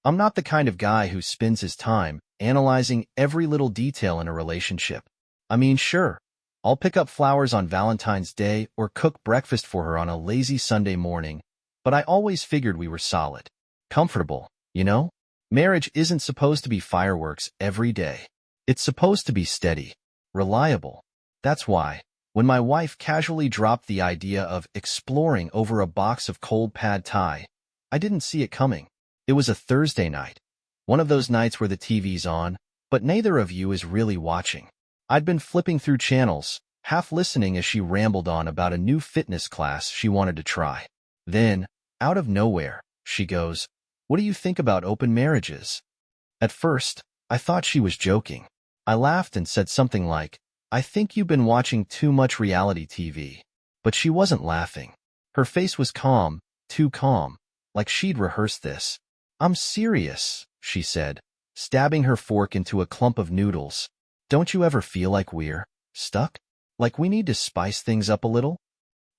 I'm not the kind of guy who spends his time analyzing every little detail in a relationship. I mean, sure, I'll pick up flowers on Valentine's Day or cook breakfast for her on a lazy Sunday morning, but I always figured we were solid. Comfortable, you know? Marriage isn't supposed to be fireworks every day. It's supposed to be steady, reliable. That's why, when my wife casually dropped the idea of exploring over a box of cold pad thai, I didn't see it coming. It was a Thursday night. One of those nights where the TV's on, but neither of you is really watching. I'd been flipping through channels, half listening as she rambled on about a new fitness class she wanted to try. Then, out of nowhere, she goes, "What do you think about open marriages?" At first, I thought she was joking. I laughed and said something like, "I think you've been watching too much reality TV." But she wasn't laughing. Her face was calm, too calm, like she'd rehearsed this. "I'm serious," she said, stabbing her fork into a clump of noodles. "Don't you ever feel like we're stuck? Like we need to spice things up a little?"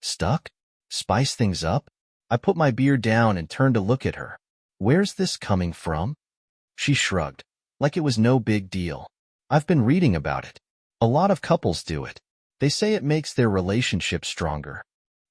Stuck? Spice things up? I put my beer down and turned to look at her. "Where's this coming from?" She shrugged, like it was no big deal. "I've been reading about it. A lot of couples do it. They say it makes their relationship stronger."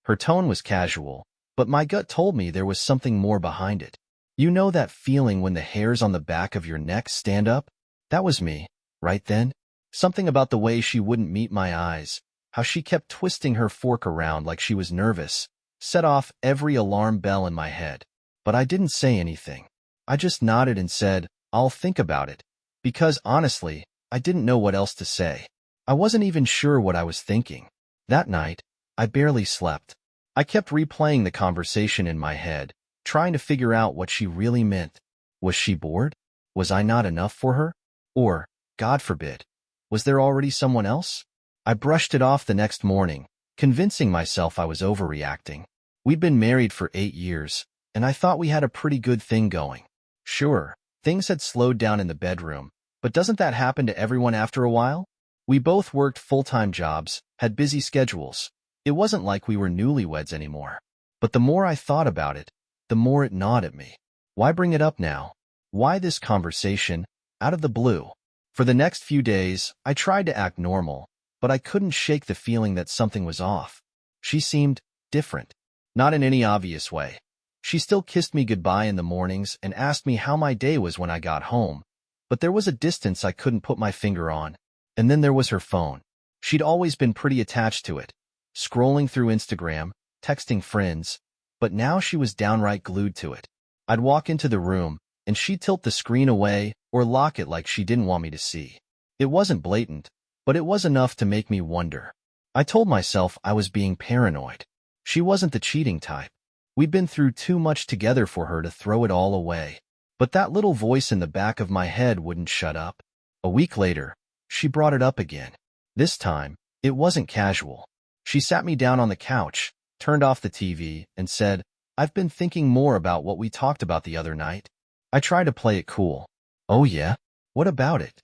Her tone was casual, but my gut told me there was something more behind it. You know that feeling when the hairs on the back of your neck stand up? That was me, right then. Something about the way she wouldn't meet my eyes, how she kept twisting her fork around like she was nervous, set off every alarm bell in my head. But I didn't say anything. I just nodded and said, "I'll think about it," because honestly, I didn't know what else to say. I wasn't even sure what I was thinking. That night, I barely slept. I kept replaying the conversation in my head, trying to figure out what she really meant. Was she bored? Was I not enough for her? Or, God forbid, was there already someone else? I brushed it off the next morning, convincing myself I was overreacting. We'd been married for 8 years, and I thought we had a pretty good thing going. Sure, things had slowed down in the bedroom, but doesn't that happen to everyone after a while? We both worked full-time jobs, had busy schedules. It wasn't like we were newlyweds anymore. But the more I thought about it, the more it gnawed at me. Why bring it up now? Why this conversation, out of the blue? For the next few days, I tried to act normal, but I couldn't shake the feeling that something was off. She seemed different. Not in any obvious way. She still kissed me goodbye in the mornings and asked me how my day was when I got home. But there was a distance I couldn't put my finger on. And then there was her phone. She'd always been pretty attached to it, scrolling through Instagram, texting friends, but now she was downright glued to it. I'd walk into the room, and she'd tilt the screen away or lock it like she didn't want me to see. It wasn't blatant, but it was enough to make me wonder. I told myself I was being paranoid. She wasn't the cheating type. We'd been through too much together for her to throw it all away. But that little voice in the back of my head wouldn't shut up. A week later, she brought it up again. This time, it wasn't casual. She sat me down on the couch, turned off the TV, and said, "I've been thinking more about what we talked about the other night." I tried to play it cool. "Oh yeah? What about it?"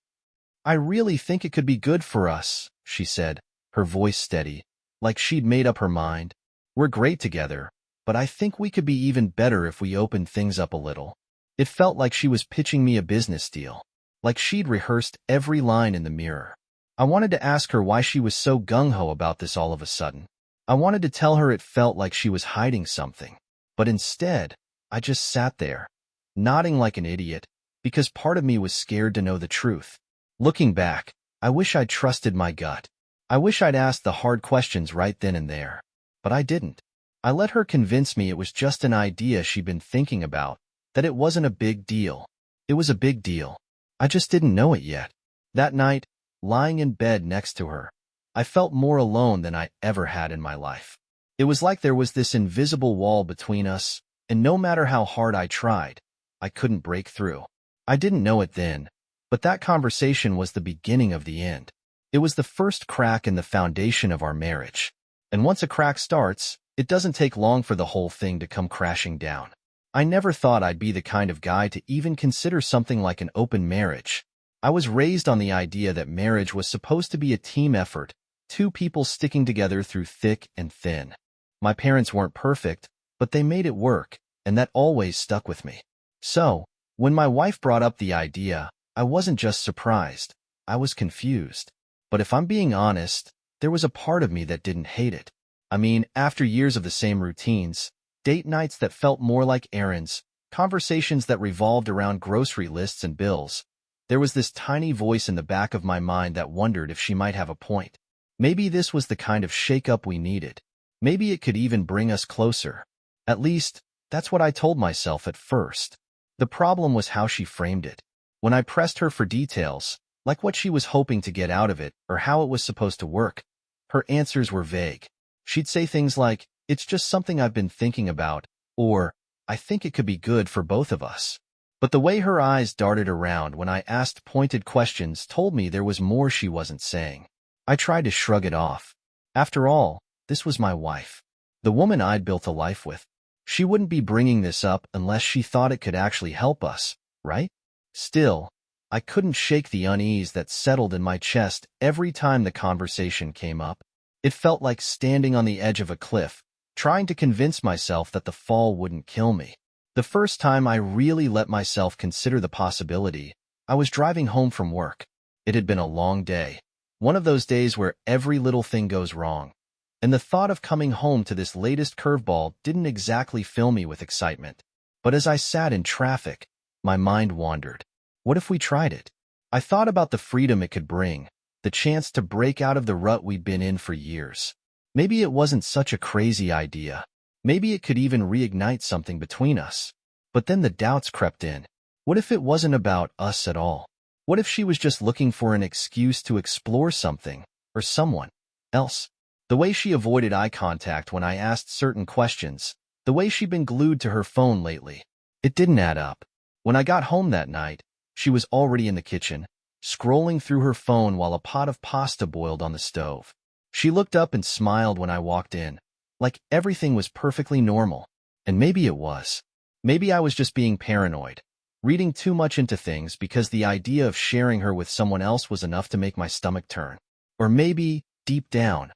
"I really think it could be good for us," she said, her voice steady, like she'd made up her mind. "We're great together, but I think we could be even better if we opened things up a little." It felt like she was pitching me a business deal, like she'd rehearsed every line in the mirror. I wanted to ask her why she was so gung-ho about this all of a sudden. I wanted to tell her it felt like she was hiding something. But instead, I just sat there, nodding like an idiot, because part of me was scared to know the truth. Looking back, I wish I'd trusted my gut. I wish I'd asked the hard questions right then and there. But I didn't. I let her convince me it was just an idea she'd been thinking about, that it wasn't a big deal. It was a big deal. I just didn't know it yet. That night, lying in bed next to her, I felt more alone than I ever had in my life. It was like there was this invisible wall between us, and no matter how hard I tried, I couldn't break through. I didn't know it then, but that conversation was the beginning of the end. It was the first crack in the foundation of our marriage. And once a crack starts, it doesn't take long for the whole thing to come crashing down. I never thought I'd be the kind of guy to even consider something like an open marriage. I was raised on the idea that marriage was supposed to be a team effort, two people sticking together through thick and thin. My parents weren't perfect, but they made it work, and that always stuck with me. So, When my wife brought up the idea, I wasn't just surprised, I was confused. But if I'm being honest, there was a part of me that didn't hate it. I mean, after years of the same routines, date nights that felt more like errands, conversations that revolved around grocery lists and bills, there was this tiny voice in the back of my mind that wondered if she might have a point. Maybe this was the kind of shake-up we needed. Maybe it could even bring us closer. At least, that's what I told myself at first. The problem was how she framed it. When I pressed her for details, like what she was hoping to get out of it or how it was supposed to work, her answers were vague. She'd say things like, "It's just something I've been thinking about," or, "I think it could be good for both of us." But the way her eyes darted around when I asked pointed questions told me there was more she wasn't saying. I tried to shrug it off. After all, this was my wife, the woman I'd built a life with. She wouldn't be bringing this up unless she thought it could actually help us, right? Still, I couldn't shake the unease that settled in my chest every time the conversation came up. It felt like standing on the edge of a cliff, trying to convince myself that the fall wouldn't kill me. The first time I really let myself consider the possibility, I was driving home from work. It had been a long day, one of those days where every little thing goes wrong. And the thought of coming home to this latest curveball didn't exactly fill me with excitement. But as I sat in traffic, my mind wandered. What if we tried it? I thought about the freedom it could bring, the chance to break out of the rut we'd been in for years. Maybe it wasn't such a crazy idea. Maybe it could even reignite something between us. But then the doubts crept in. What if it wasn't about us at all? What if she was just looking for an excuse to explore something, or someone else? The way she avoided eye contact when I asked certain questions, the way she'd been glued to her phone lately, it didn't add up. When I got home that night, she was already in the kitchen, scrolling through her phone while a pot of pasta boiled on the stove. She looked up and smiled when I walked in, like everything was perfectly normal. And maybe it was. Maybe I was just being paranoid, reading too much into things because the idea of sharing her with someone else was enough to make my stomach turn. Or maybe, deep down,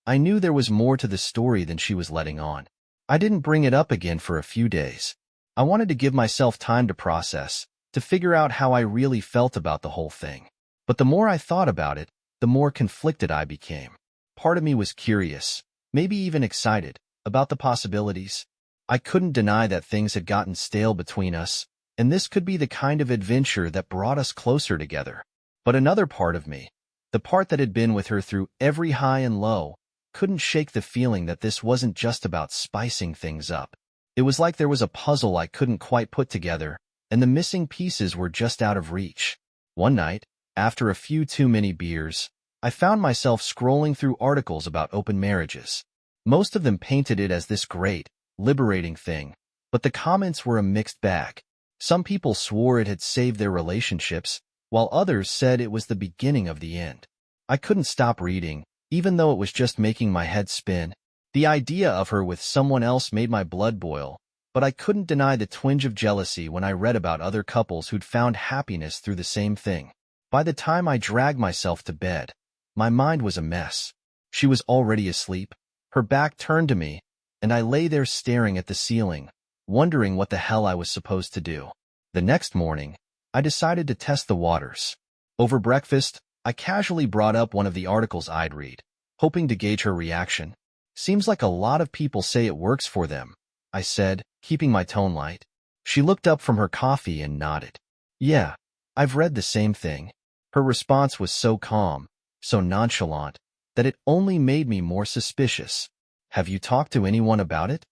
I knew there was more to the story than she was letting on. I didn't bring it up again for a few days. I wanted to give myself time to process, to figure out how I really felt about the whole thing. But the more I thought about it, the more conflicted I became. Part of me was curious, maybe even excited, about the possibilities. I couldn't deny that things had gotten stale between us, and this could be the kind of adventure that brought us closer together. But another part of me, the part that had been with her through every high and low, couldn't shake the feeling that this wasn't just about spicing things up. It was like there was a puzzle I couldn't quite put together, and the missing pieces were just out of reach. One night, after a few too many beers, I found myself scrolling through articles about open marriages. Most of them painted it as this great, liberating thing, but the comments were a mixed bag. Some people swore it had saved their relationships, while others said it was the beginning of the end. I couldn't stop reading, even though it was just making my head spin. The idea of her with someone else made my blood boil, but I couldn't deny the twinge of jealousy when I read about other couples who'd found happiness through the same thing. By the time I dragged myself to bed, my mind was a mess. She was already asleep, her back turned to me, and I lay there staring at the ceiling, wondering what the hell I was supposed to do. The next morning, I decided to test the waters. Over breakfast, I casually brought up one of the articles I'd read, hoping to gauge her reaction. "Seems like a lot of people say it works for them," I said, keeping my tone light. She looked up from her coffee and nodded. "Yeah, I've read the same thing." Her response was so calm, so nonchalant, that it only made me more suspicious. "Have you talked to anyone about it?"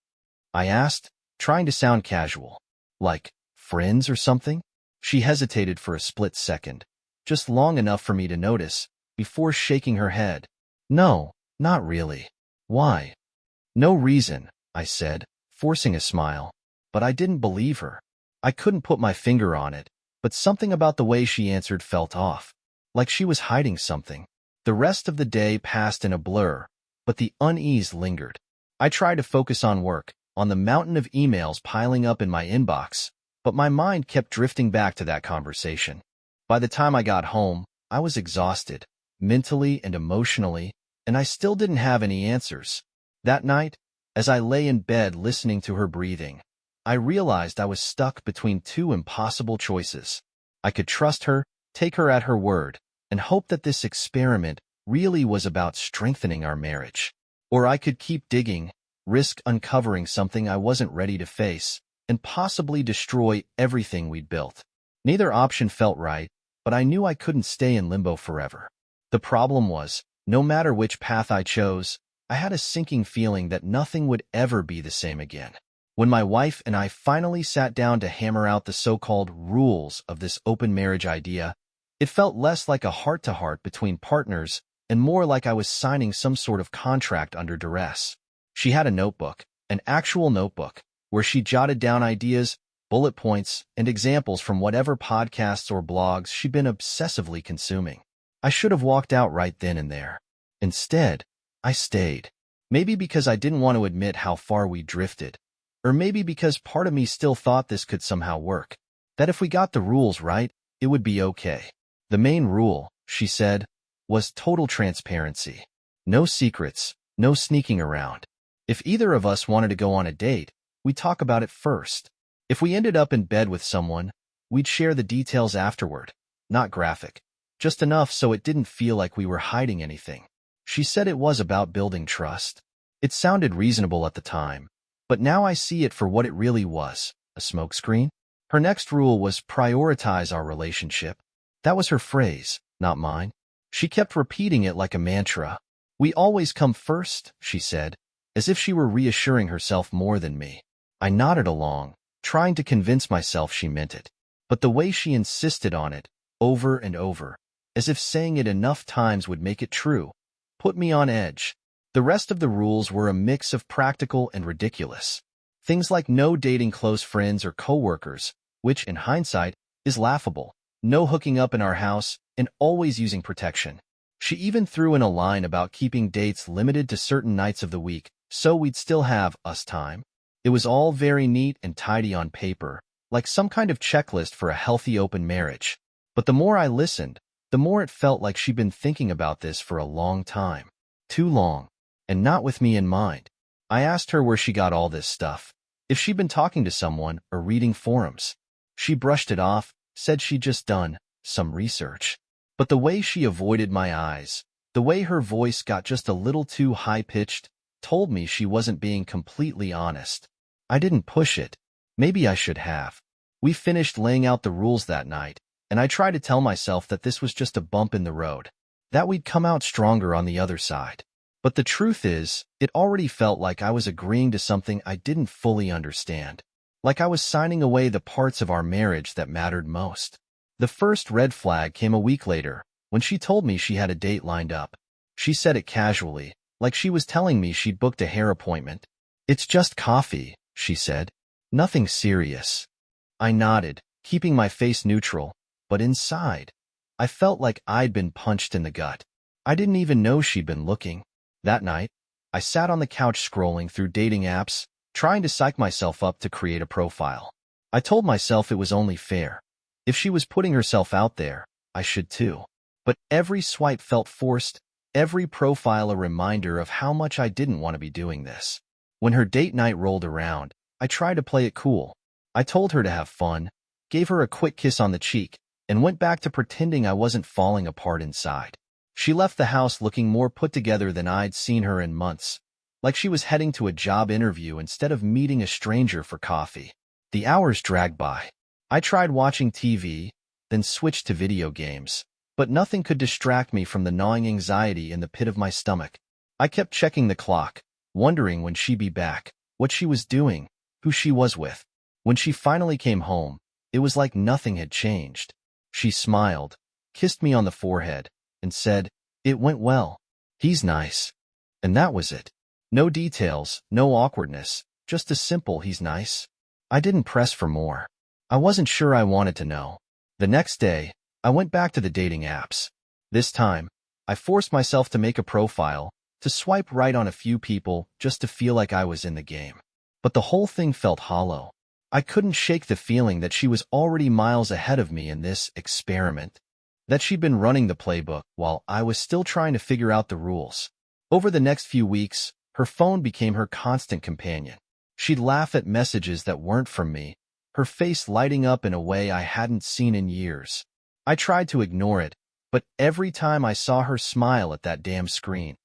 I asked, trying to sound casual. "Like, friends or something?" She hesitated for a split second, just long enough for me to notice, before shaking her head. "No, not really." "Why?" "No reason," I said, forcing a smile. But I didn't believe her. I couldn't put my finger on it, but something about the way she answered felt off, like she was hiding something. The rest of the day passed in a blur, but the unease lingered. I tried to focus on work, on the mountain of emails piling up in my inbox, but my mind kept drifting back to that conversation. By the time I got home, I was exhausted, mentally and emotionally, and I still didn't have any answers. That night, as I lay in bed listening to her breathing, I realized I was stuck between two impossible choices. I could trust her, take her at her word, and hope that this experiment really was about strengthening our marriage. Or I could keep digging, risk uncovering something I wasn't ready to face, and possibly destroy everything we'd built. Neither option felt right, but I knew I couldn't stay in limbo forever. The problem was, no matter which path I chose, I had a sinking feeling that nothing would ever be the same again. When my wife and I finally sat down to hammer out the so-called rules of this open marriage idea, it felt less like a heart-to-heart between partners and more like I was signing some sort of contract under duress. She had a notebook, an actual notebook, where she jotted down ideas, bullet points, and examples from whatever podcasts or blogs she'd been obsessively consuming. I should have walked out right then and there. Instead, I stayed. Maybe because I didn't want to admit how far we drifted, or maybe because part of me still thought this could somehow work, that if we got the rules right, it would be okay. The main rule, she said, was total transparency. No secrets, no sneaking around. If either of us wanted to go on a date, we'd talk about it first. If we ended up in bed with someone, we'd share the details afterward. Not graphic, just enough so it didn't feel like we were hiding anything. She said it was about building trust. It sounded reasonable at the time, but now I see it for what it really was, a smokescreen. Her next rule was prioritize our relationship. That was her phrase, not mine. She kept repeating it like a mantra. We always come first, she said, as if she were reassuring herself more than me. I nodded along, trying to convince myself she meant it. But the way she insisted on it, over and over, as if saying it enough times would make it true, put me on edge. The rest of the rules were a mix of practical and ridiculous. Things like no dating close friends or coworkers, which, in hindsight, is laughable. No hooking up in our house, and always using protection. She even threw in a line about keeping dates limited to certain nights of the week, so we'd still have us time. It was all very neat and tidy on paper, like some kind of checklist for a healthy open marriage. But the more I listened, the more it felt like she'd been thinking about this for a long time. Too long, and not with me in mind. I asked her where she got all this stuff, if she'd been talking to someone or reading forums. She brushed it off, said she'd just done some research. But the way she avoided my eyes, the way her voice got just a little too high-pitched, told me she wasn't being completely honest. I didn't push it. Maybe I should have. We finished laying out the rules that night, and I tried to tell myself that this was just a bump in the road, that we'd come out stronger on the other side. But the truth is, it already felt like I was agreeing to something I didn't fully understand. Like I was signing away the parts of our marriage that mattered most. The first red flag came a week later, when she told me she had a date lined up. She said it casually, like she was telling me she'd booked a hair appointment. It's just coffee, she said. Nothing serious. I nodded, keeping my face neutral, but inside, I felt like I'd been punched in the gut. I didn't even know she'd been looking. That night, I sat on the couch scrolling through dating apps, trying to psych myself up to create a profile. I told myself it was only fair. If she was putting herself out there, I should too. But every swipe felt forced, every profile a reminder of how much I didn't want to be doing this. When her date night rolled around, I tried to play it cool. I told her to have fun, gave her a quick kiss on the cheek, and went back to pretending I wasn't falling apart inside. She left the house looking more put together than I'd seen her in months, like she was heading to a job interview instead of meeting a stranger for coffee. The hours dragged by. I tried watching TV, then switched to video games, but nothing could distract me from the gnawing anxiety in the pit of my stomach. I kept checking the clock, wondering when she'd be back, what she was doing, who she was with. When she finally came home, it was like nothing had changed. She smiled, kissed me on the forehead, and said, "It went well. He's nice." And that was it. No details, no awkwardness, just a simple "he's nice." I didn't press for more. I wasn't sure I wanted to know. The next day, I went back to the dating apps. This time, I forced myself to make a profile, to swipe right on a few people just to feel like I was in the game. But the whole thing felt hollow. I couldn't shake the feeling that she was already miles ahead of me in this experiment, that she'd been running the playbook while I was still trying to figure out the rules. Over the next few weeks, her phone became her constant companion. She'd laugh at messages that weren't from me, her face lighting up in a way I hadn't seen in years. I tried to ignore it, but every time I saw her smile at that damn screen,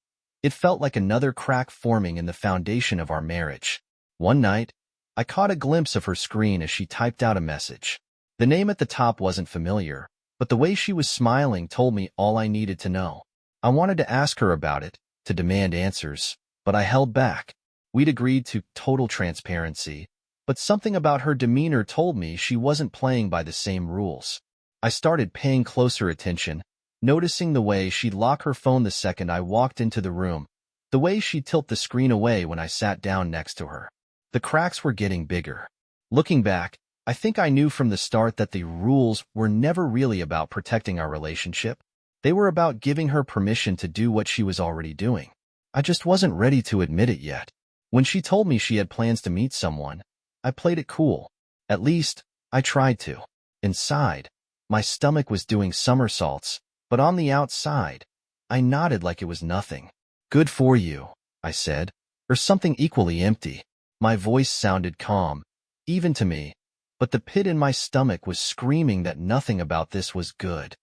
it felt like another crack forming in the foundation of our marriage. One night, I caught a glimpse of her screen as she typed out a message. The name at the top wasn't familiar, but the way she was smiling told me all I needed to know. I wanted to ask her about it, to demand answers, but I held back. We'd agreed to total transparency, but something about her demeanor told me she wasn't playing by the same rules. I started paying closer attention, noticing the way she'd lock her phone the second I walked into the room, the way she'd tilt the screen away when I sat down next to her. The cracks were getting bigger. Looking back, I think I knew from the start that the rules were never really about protecting our relationship. They were about giving her permission to do what she was already doing. I just wasn't ready to admit it yet. When she told me she had plans to meet someone, I played it cool. At least, I tried to. Inside, my stomach was doing somersaults, but on the outside, I nodded like it was nothing. "Good for you," I said, or something equally empty. My voice sounded calm, even to me, but the pit in my stomach was screaming that nothing about this was good.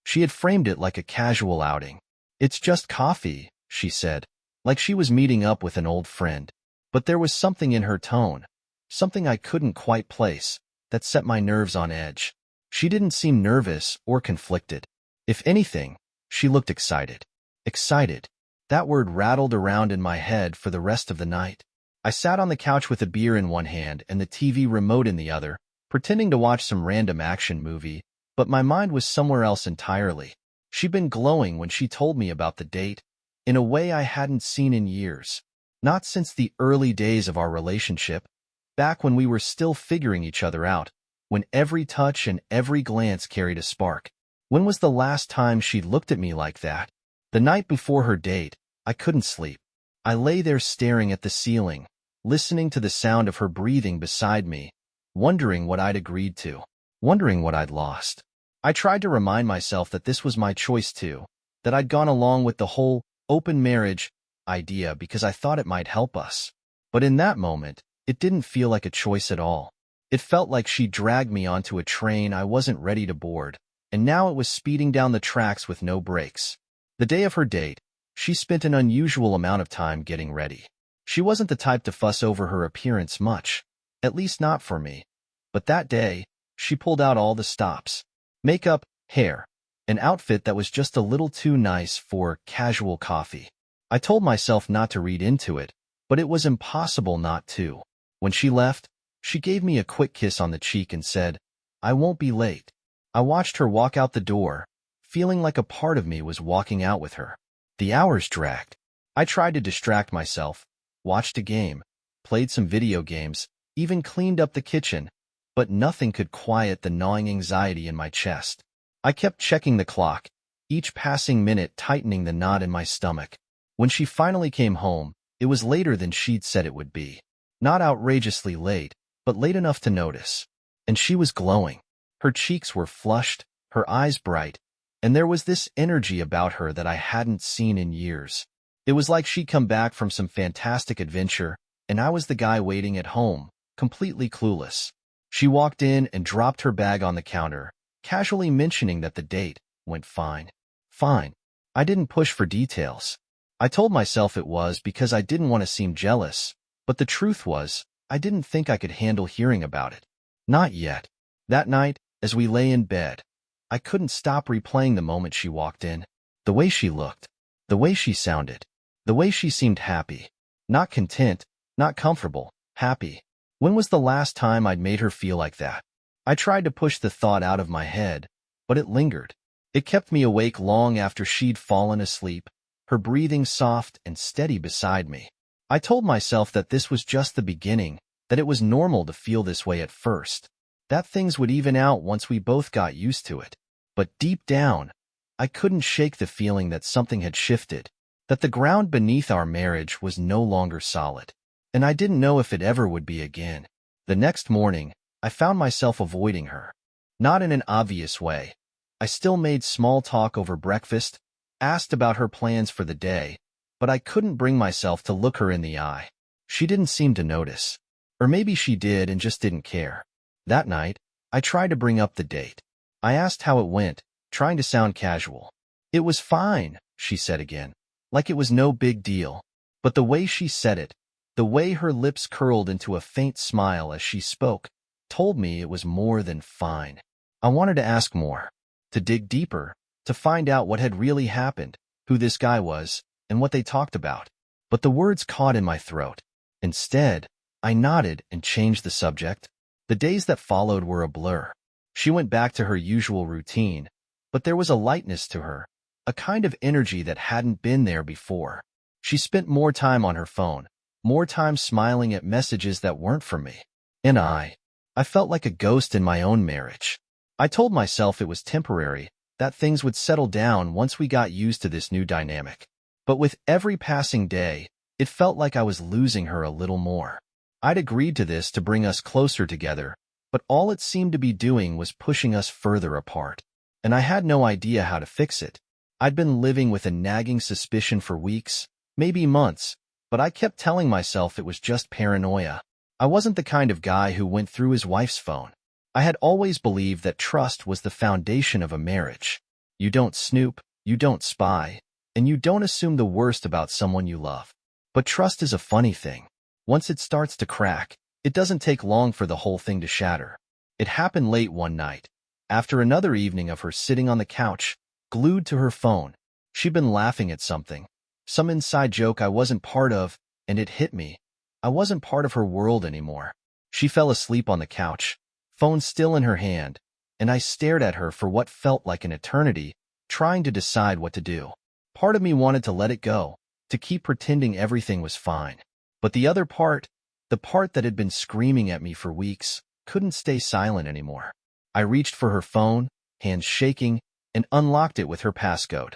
She had framed it like a casual outing. "It's just coffee," she said, like she was meeting up with an old friend. But there was something in her tone, something I couldn't quite place, that set my nerves on edge. She didn't seem nervous or conflicted. If anything, she looked excited. Excited. That word rattled around in my head for the rest of the night. I sat on the couch with a beer in one hand and the TV remote in the other, pretending to watch some random action movie, but my mind was somewhere else entirely. She'd been glowing when she told me about the date, in a way I hadn't seen in years. Not since the early days of our relationship, back when we were still figuring each other out, when every touch and every glance carried a spark. When was the last time she'd looked at me like that? The night before her date, I couldn't sleep. I lay there staring at the ceiling, listening to the sound of her breathing beside me, wondering what I'd agreed to, wondering what I'd lost. I tried to remind myself that this was my choice too, that I'd gone along with the whole open marriage idea because I thought it might help us. But in that moment, it didn't feel like a choice at all. It felt like she dragged me onto a train I wasn't ready to board, and now it was speeding down the tracks with no brakes. The day of her date, she spent an unusual amount of time getting ready. She wasn't the type to fuss over her appearance much, at least not for me. But that day, she pulled out all the stops. Makeup, hair, an outfit that was just a little too nice for casual coffee. I told myself not to read into it, but it was impossible not to. When she left, she gave me a quick kiss on the cheek and said, "I won't be late." I watched her walk out the door, feeling like a part of me was walking out with her. The hours dragged. I tried to distract myself, watched a game, played some video games, even cleaned up the kitchen, but nothing could quiet the gnawing anxiety in my chest. I kept checking the clock, each passing minute tightening the knot in my stomach. When she finally came home, it was later than she'd said it would be. Not outrageously late, but late enough to notice. And she was glowing. Her cheeks were flushed, her eyes bright, and there was this energy about her that I hadn't seen in years. It was like she'd come back from some fantastic adventure, and I was the guy waiting at home, completely clueless. She walked in and dropped her bag on the counter, casually mentioning that the date went fine. Fine. I didn't push for details. I told myself it was because I didn't want to seem jealous, but the truth was, I didn't think I could handle hearing about it. Not yet. That night, as we lay in bed, I couldn't stop replaying the moment she walked in. The way she looked, the way she sounded, the way she seemed happy. Not content, not comfortable, happy. When was the last time I'd made her feel like that? I tried to push the thought out of my head, but it lingered. It kept me awake long after she'd fallen asleep, her breathing soft and steady beside me. I told myself that this was just the beginning, that it was normal to feel this way at first, that things would even out once we both got used to it. But deep down, I couldn't shake the feeling that something had shifted, that the ground beneath our marriage was no longer solid, and I didn't know if it ever would be again. The next morning, I found myself avoiding her. Not in an obvious way. I still made small talk over breakfast, asked about her plans for the day, but I couldn't bring myself to look her in the eye. She didn't seem to notice. Or maybe she did and just didn't care. That night, I tried to bring up the date. I asked how it went, trying to sound casual. "It was fine," she said again, like it was no big deal. But the way she said it, the way her lips curled into a faint smile as she spoke, told me it was more than fine. I wanted to ask more, to dig deeper, to find out what had really happened, who this guy was, and what they talked about. But the words caught in my throat. Instead, I nodded and changed the subject. The days that followed were a blur. She went back to her usual routine, but there was a lightness to her, a kind of energy that hadn't been there before. She spent more time on her phone, more time smiling at messages that weren't from me. And I felt like a ghost in my own marriage. I told myself it was temporary, that things would settle down once we got used to this new dynamic. But with every passing day, it felt like I was losing her a little more. I'd agreed to this to bring us closer together, but all it seemed to be doing was pushing us further apart. And I had no idea how to fix it. I'd been living with a nagging suspicion for weeks, maybe months, but I kept telling myself it was just paranoia. I wasn't the kind of guy who went through his wife's phone. I had always believed that trust was the foundation of a marriage. You don't snoop, you don't spy, and you don't assume the worst about someone you love. But trust is a funny thing. Once it starts to crack, it doesn't take long for the whole thing to shatter. It happened late one night, after another evening of her sitting on the couch, glued to her phone. She'd been laughing at something, some inside joke I wasn't part of, and it hit me. I wasn't part of her world anymore. She fell asleep on the couch, phone still in her hand, and I stared at her for what felt like an eternity, trying to decide what to do. Part of me wanted to let it go, to keep pretending everything was fine. But the other part, the part that had been screaming at me for weeks, couldn't stay silent anymore. I reached for her phone, hands shaking, and unlocked it with her passcode.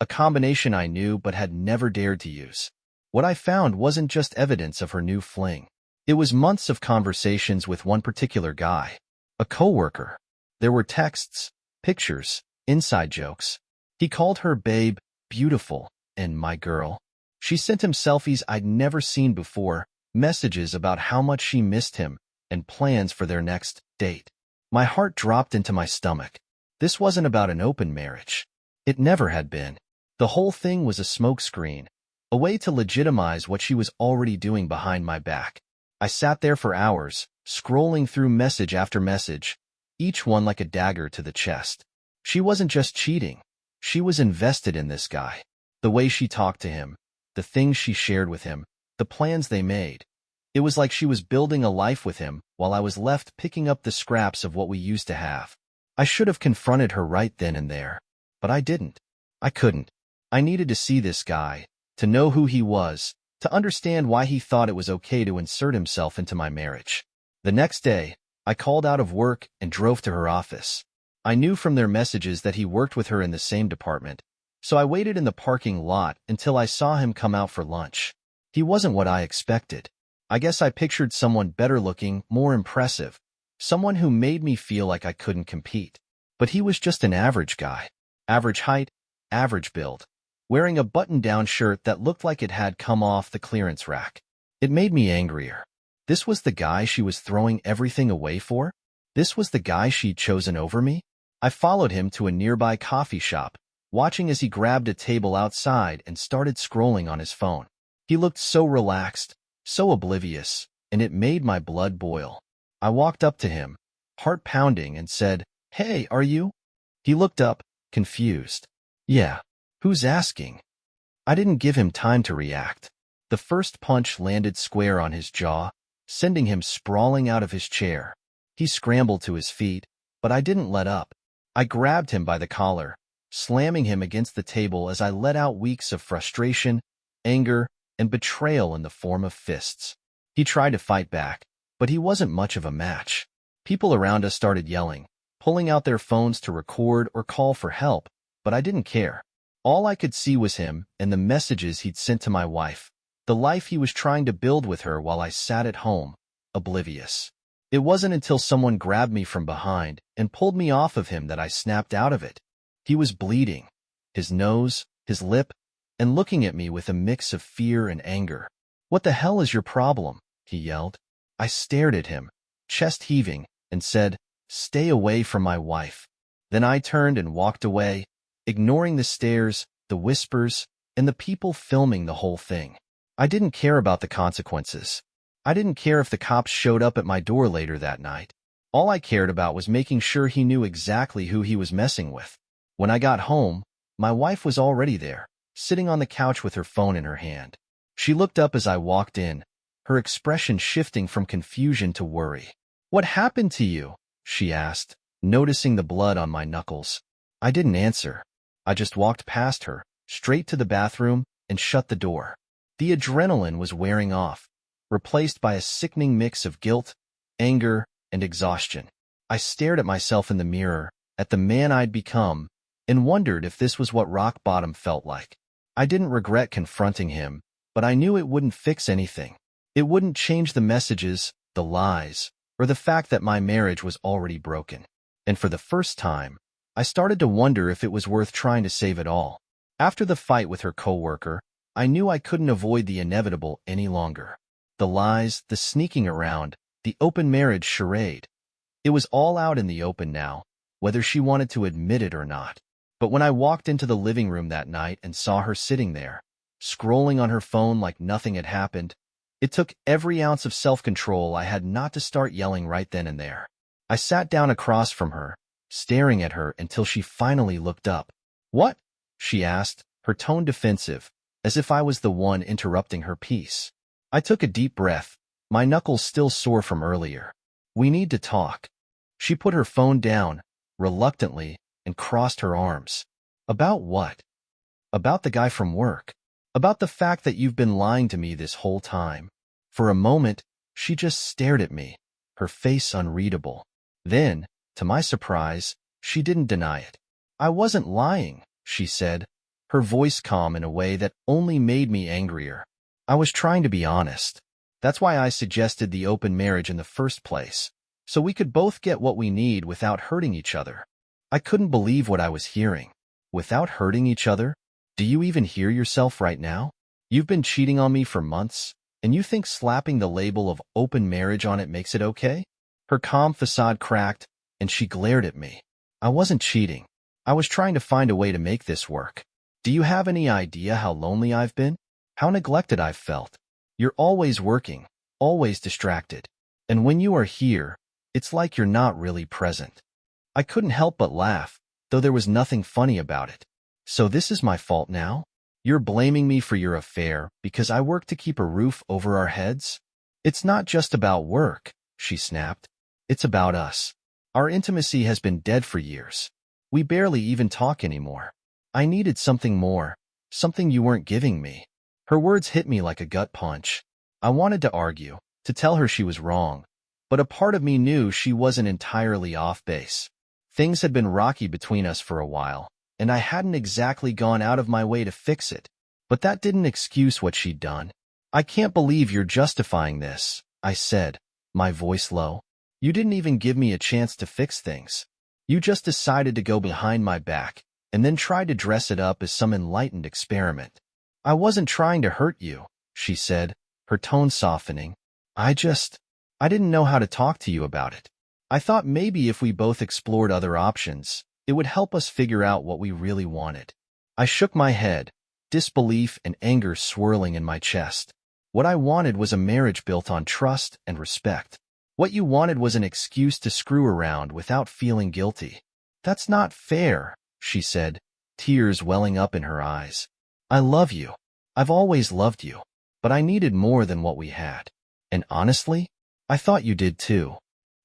A combination I knew but had never dared to use. What I found wasn't just evidence of her new fling. It was months of conversations with one particular guy, a coworker. There were texts, pictures, inside jokes. He called her babe, beautiful, and my girl. She sent him selfies I'd never seen before, messages about how much she missed him, and plans for their next date. My heart dropped into my stomach. This wasn't about an open marriage. It never had been. The whole thing was a smokescreen, a way to legitimize what she was already doing behind my back. I sat there for hours, scrolling through message after message, each one like a dagger to the chest. She wasn't just cheating. She was invested in this guy. The way she talked to him, the things she shared with him, the plans they made. It was like she was building a life with him while I was left picking up the scraps of what we used to have. I should have confronted her right then and there, but I didn't. I couldn't. I needed to see this guy, to know who he was, to understand why he thought it was okay to insert himself into my marriage. The next day, I called out of work and drove to her office. I knew from their messages that he worked with her in the same department, so I waited in the parking lot until I saw him come out for lunch. He wasn't what I expected. I guess I pictured someone better looking, more impressive, someone who made me feel like I couldn't compete. But he was just an average guy. Average height, average build, wearing a button-down shirt that looked like it had come off the clearance rack. It made me angrier. This was the guy she was throwing everything away for? This was the guy she'd chosen over me? I followed him to a nearby coffee shop, watching as he grabbed a table outside and started scrolling on his phone. He looked so relaxed, so oblivious, and it made my blood boil. I walked up to him, heart pounding, and said, "Hey, are you?" He looked up, confused. "Yeah, who's asking?" I didn't give him time to react. The first punch landed square on his jaw, sending him sprawling out of his chair. He scrambled to his feet, but I didn't let up. I grabbed him by the collar, slamming him against the table as I let out weeks of frustration, anger, and betrayal in the form of fists. He tried to fight back, but he wasn't much of a match. People around us started yelling, pulling out their phones to record or call for help, but I didn't care. All I could see was him and the messages he'd sent to my wife, the life he was trying to build with her while I sat at home, oblivious. It wasn't until someone grabbed me from behind and pulled me off of him that I snapped out of it. He was bleeding, his nose, his lip, and looking at me with a mix of fear and anger. "What the hell is your problem?" he yelled. I stared at him, chest heaving, and said, "Stay away from my wife." Then I turned and walked away, ignoring the stares, the whispers, and the people filming the whole thing. I didn't care about the consequences. I didn't care if the cops showed up at my door later that night. All I cared about was making sure he knew exactly who he was messing with. When I got home, my wife was already there, sitting on the couch with her phone in her hand. She looked up as I walked in, her expression shifting from confusion to worry. "What happened to you?" she asked, noticing the blood on my knuckles. I didn't answer. I just walked past her, straight to the bathroom, and shut the door. The adrenaline was wearing off, replaced by a sickening mix of guilt, anger, and exhaustion. I stared at myself in the mirror, at the man I'd become, and wondered if this was what rock bottom felt like. I didn't regret confronting him, but I knew it wouldn't fix anything. It wouldn't change the messages, the lies, or the fact that my marriage was already broken. And for the first time, I started to wonder if it was worth trying to save it all. After the fight with her coworker, I knew I couldn't avoid the inevitable any longer. The lies, the sneaking around, the open marriage charade. It was all out in the open now, whether she wanted to admit it or not. But when I walked into the living room that night and saw her sitting there, scrolling on her phone like nothing had happened, it took every ounce of self-control I had not to start yelling right then and there. I sat down across from her, staring at her until she finally looked up. "What?" she asked, her tone defensive, as if I was the one interrupting her peace. I took a deep breath, my knuckles still sore from earlier. "We need to talk." She put her phone down, reluctantly, and crossed her arms. "About what?" "About the guy from work. About the fact that you've been lying to me this whole time." For a moment, she just stared at me, her face unreadable. Then, to my surprise, she didn't deny it. "I wasn't lying," she said, her voice calm in a way that only made me angrier. "I was trying to be honest. That's why I suggested the open marriage in the first place, so we could both get what we need without hurting each other." I couldn't believe what I was hearing. Without hurting each other? Do you even hear yourself right now? You've been cheating on me for months, and you think slapping the label of open marriage on it makes it okay? Her calm facade cracked, and she glared at me. "I wasn't cheating. I was trying to find a way to make this work. Do you have any idea how lonely I've been? How neglected I've felt? You're always working, always distracted. And when you are here, it's like you're not really present." I couldn't help but laugh, though there was nothing funny about it. "So this is my fault now? You're blaming me for your affair because I work to keep a roof over our heads?" "It's not just about work," she snapped. "It's about us. Our intimacy has been dead for years. We barely even talk anymore. I needed something more, something you weren't giving me." Her words hit me like a gut punch. I wanted to argue, to tell her she was wrong, but a part of me knew she wasn't entirely off base. Things had been rocky between us for a while, and I hadn't exactly gone out of my way to fix it. But that didn't excuse what she'd done. "I can't believe you're justifying this," I said, my voice low. "You didn't even give me a chance to fix things. You just decided to go behind my back, and then tried to dress it up as some enlightened experiment." "I wasn't trying to hurt you," she said, her tone softening. I didn't know how to talk to you about it. I thought maybe if we both explored other options, it would help us figure out what we really wanted." I shook my head, disbelief and anger swirling in my chest. What I wanted was a marriage built on trust and respect. What you wanted was an excuse to screw around without feeling guilty. "That's not fair," she said, tears welling up in her eyes. "I love you. I've always loved you. But I needed more than what we had. And honestly, I thought you did too."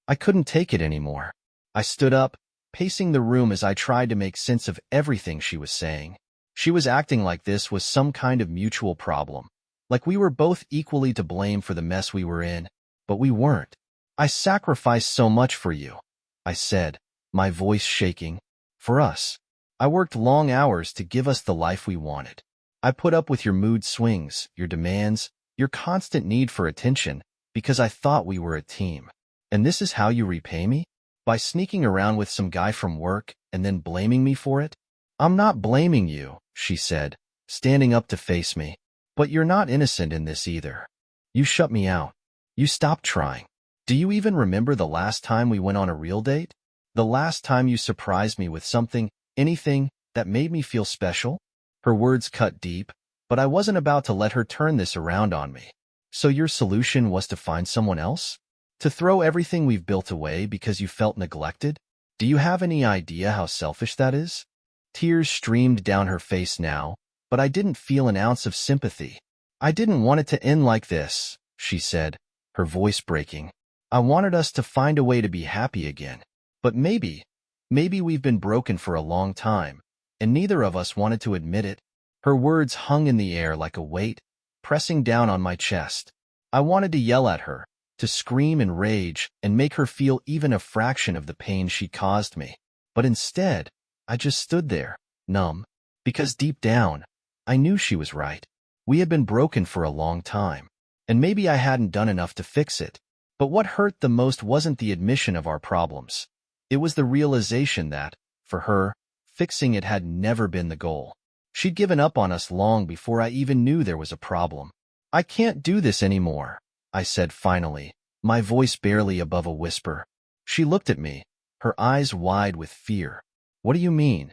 I couldn't take it anymore. I stood up, pacing the room as I tried to make sense of everything she was saying. She was acting like this was some kind of mutual problem, like we were both equally to blame for the mess we were in, but we weren't. "I sacrificed so much for you," I said, my voice shaking. "For us. I worked long hours to give us the life we wanted. I put up with your mood swings, your demands, your constant need for attention, because I thought we were a team. And this is how you repay me? By sneaking around with some guy from work and then blaming me for it?" "I'm not blaming you," she said, standing up to face me. "But you're not innocent in this either. You shut me out. You stopped trying. Do you even remember the last time we went on a real date? The last time you surprised me with something, anything, that made me feel special? Her words cut deep, but I wasn't about to let her turn this around on me. So your solution was to find someone else? To throw everything we've built away because you felt neglected? Do you have any idea how selfish that is? Tears streamed down her face now, but I didn't feel an ounce of sympathy. I didn't want it to end like this, she said, her voice breaking. I wanted us to find a way to be happy again. But maybe we've been broken for a long time, and neither of us wanted to admit it. Her words hung in the air like a weight, pressing down on my chest. I wanted to yell at her, to scream in rage and make her feel even a fraction of the pain she caused me. But instead, I just stood there, numb, because deep down, I knew she was right. We had been broken for a long time, and maybe I hadn't done enough to fix it. But what hurt the most wasn't the admission of our problems. It was the realization that, for her, fixing it had never been the goal. She'd given up on us long before I even knew there was a problem. I can't do this anymore, I said finally, my voice barely above a whisper. She looked at me, her eyes wide with fear. What do you mean?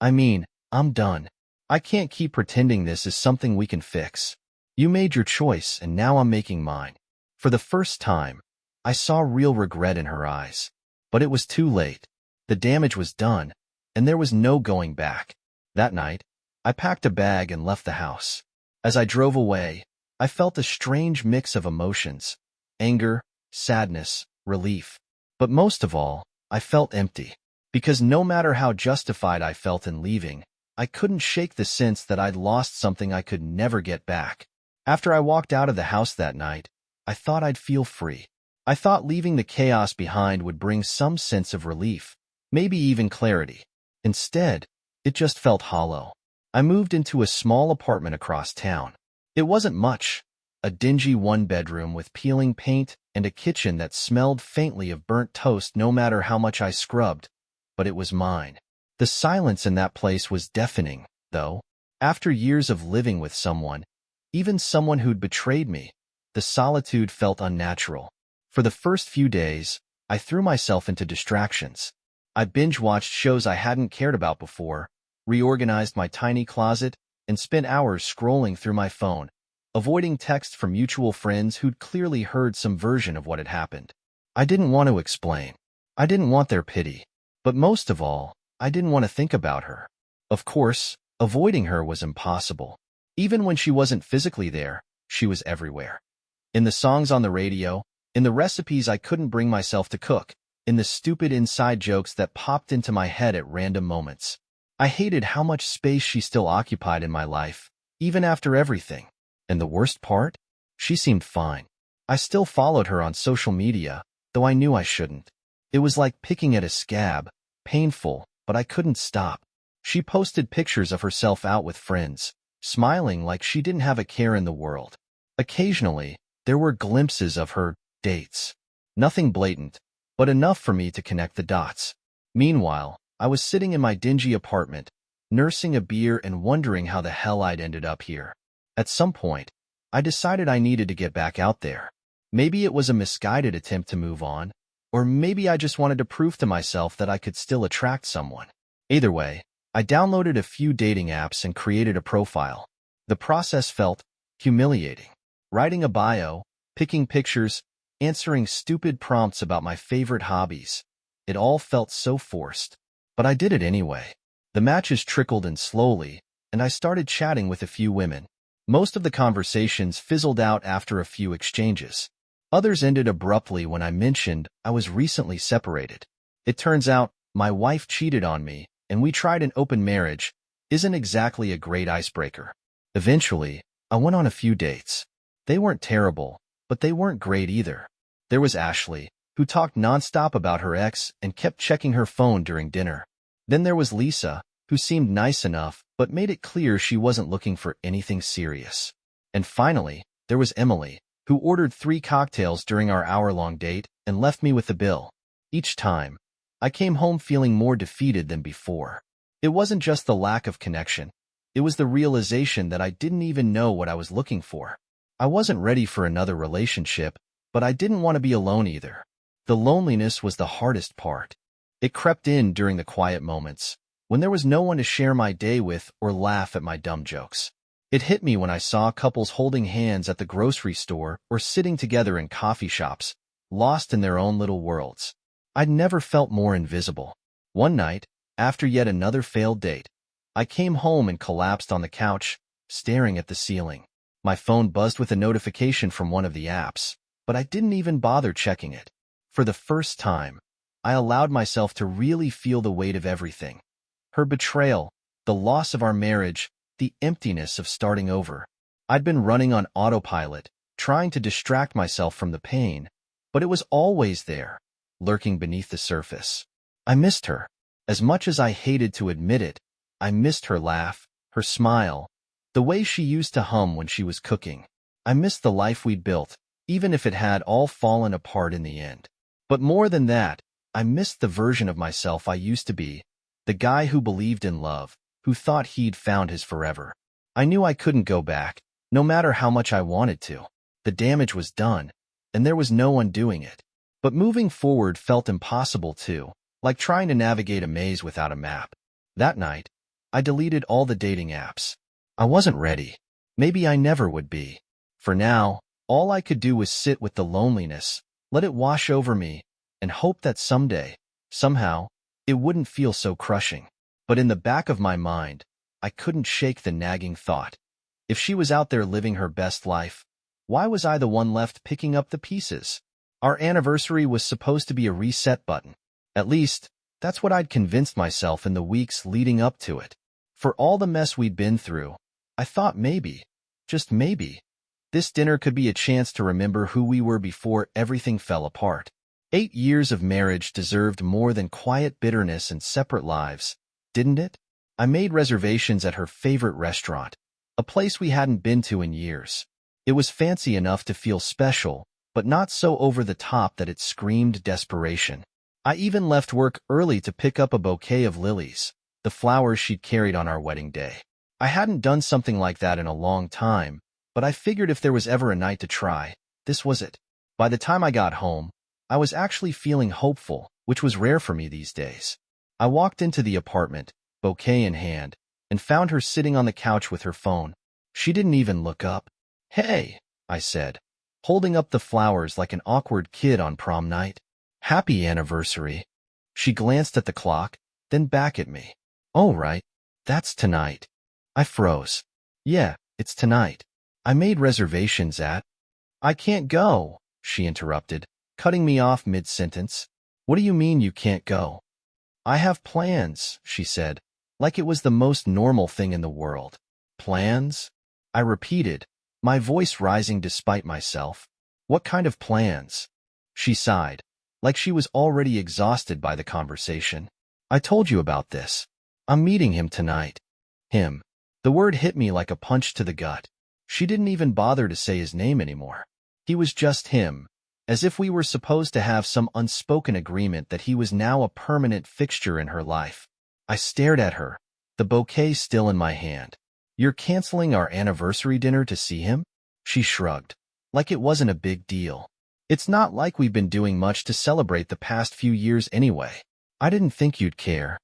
I mean, I'm done. I can't keep pretending this is something we can fix. You made your choice, and now I'm making mine. For the first time, I saw real regret in her eyes. But it was too late. The damage was done, and there was no going back. That night, I packed a bag and left the house. As I drove away, I felt a strange mix of emotions: anger, sadness, relief. But most of all, I felt empty. Because no matter how justified I felt in leaving, I couldn't shake the sense that I'd lost something I could never get back. After I walked out of the house that night, I thought I'd feel free. I thought leaving the chaos behind would bring some sense of relief, maybe even clarity. Instead, it just felt hollow. I moved into a small apartment across town. It wasn't much, a dingy one-bedroom with peeling paint and a kitchen that smelled faintly of burnt toast no matter how much I scrubbed, but it was mine. The silence in that place was deafening, though. After years of living with someone, even someone who'd betrayed me, the solitude felt unnatural. For the first few days, I threw myself into distractions. I binge-watched shows I hadn't cared about before, reorganized my tiny closet, and spent hours scrolling through my phone, avoiding texts from mutual friends who'd clearly heard some version of what had happened. I didn't want to explain. I didn't want their pity. But most of all, I didn't want to think about her. Of course, avoiding her was impossible. Even when she wasn't physically there, she was everywhere. In the songs on the radio, in the recipes I couldn't bring myself to cook, in the stupid inside jokes that popped into my head at random moments. I hated how much space she still occupied in my life, even after everything. And the worst part? She seemed fine. I still followed her on social media, though I knew I shouldn't. It was like picking at a scab, painful, but I couldn't stop. She posted pictures of herself out with friends, smiling like she didn't have a care in the world. Occasionally, there were glimpses of her dates. Nothing blatant, but enough for me to connect the dots. Meanwhile, I was sitting in my dingy apartment, nursing a beer and wondering how the hell I'd ended up here. At some point, I decided I needed to get back out there. Maybe it was a misguided attempt to move on, or maybe I just wanted to prove to myself that I could still attract someone. Either way, I downloaded a few dating apps and created a profile. The process felt humiliating. Writing a bio, picking pictures, answering stupid prompts about my favorite hobbies. It all felt so forced. But I did it anyway. The matches trickled in slowly, and I started chatting with a few women. Most of the conversations fizzled out after a few exchanges. Others ended abruptly when I mentioned I was recently separated. It turns out my wife cheated on me, and we tried an open marriage. Isn't exactly a great icebreaker. Eventually, I went on a few dates. They weren't terrible, but they weren't great either. There was Ashley, who talked nonstop about her ex and kept checking her phone during dinner. Then there was Lisa, who seemed nice enough, but made it clear she wasn't looking for anything serious. And finally, there was Emily, who ordered 3 cocktails during our hour-long date and left me with the bill. Each time, I came home feeling more defeated than before. It wasn't just the lack of connection. It was the realization that I didn't even know what I was looking for. I wasn't ready for another relationship, But I didn't want to be alone either. The loneliness was the hardest part. It crept in during the quiet moments, when there was no one to share my day with or laugh at my dumb jokes. It hit me when I saw couples holding hands at the grocery store or sitting together in coffee shops, lost in their own little worlds. I'd never felt more invisible. One night, after yet another failed date, I came home and collapsed on the couch, staring at the ceiling. My phone buzzed with a notification from one of the apps, but I didn't even bother checking it. For the first time, I allowed myself to really feel the weight of everything. Her betrayal, the loss of our marriage, the emptiness of starting over. I'd been running on autopilot, trying to distract myself from the pain, but it was always there, lurking beneath the surface. I missed her. As much as I hated to admit it, I missed her laugh, her smile, the way she used to hum when she was cooking. I missed the life we'd built, even if it had all fallen apart in the end. But more than that, I missed the version of myself I used to be, the guy who believed in love, who thought he'd found his forever. I knew I couldn't go back, no matter how much I wanted to. The damage was done, and there was no undoing it. But moving forward felt impossible too, like trying to navigate a maze without a map. That night, I deleted all the dating apps. I wasn't ready. Maybe I never would be. For now, all I could do was sit with the loneliness, let it wash over me, and hope that someday, somehow, it wouldn't feel so crushing. But in the back of my mind, I couldn't shake the nagging thought. If she was out there living her best life, why was I the one left picking up the pieces? Our anniversary was supposed to be a reset button. At least, that's what I'd convinced myself in the weeks leading up to it. For all the mess we'd been through, I thought maybe, just maybe, this dinner could be a chance to remember who we were before everything fell apart. 8 years of marriage deserved more than quiet bitterness and separate lives, didn't it? I made reservations at her favorite restaurant, a place we hadn't been to in years. It was fancy enough to feel special, but not so over the top that it screamed desperation. I even left work early to pick up a bouquet of lilies, the flowers she'd carried on our wedding day. I hadn't done something like that in a long time, but I figured if there was ever a night to try, this was it. By the time I got home, I was actually feeling hopeful, which was rare for me these days. I walked into the apartment, bouquet in hand, and found her sitting on the couch with her phone. She didn't even look up. "Hey," I said, holding up the flowers like an awkward kid on prom night. "Happy anniversary." She glanced at the clock, then back at me. "Oh, right. That's tonight." I froze. "Yeah, it's tonight. I made reservations at—" "I can't go," she interrupted, cutting me off mid-sentence. "What do you mean you can't go?" "I have plans," she said, like it was the most normal thing in the world. "Plans?" I repeated, my voice rising despite myself. "What kind of plans?" She sighed, like she was already exhausted by the conversation. "I told you about this. I'm meeting him tonight." Him. The word hit me like a punch to the gut. She didn't even bother to say his name anymore. He was just him, as if we were supposed to have some unspoken agreement that he was now a permanent fixture in her life. I stared at her, the bouquet still in my hand. "You're canceling our anniversary dinner to see him?" She shrugged, like it wasn't a big deal. "It's not like we've been doing much to celebrate the past few years anyway. I didn't think you'd care.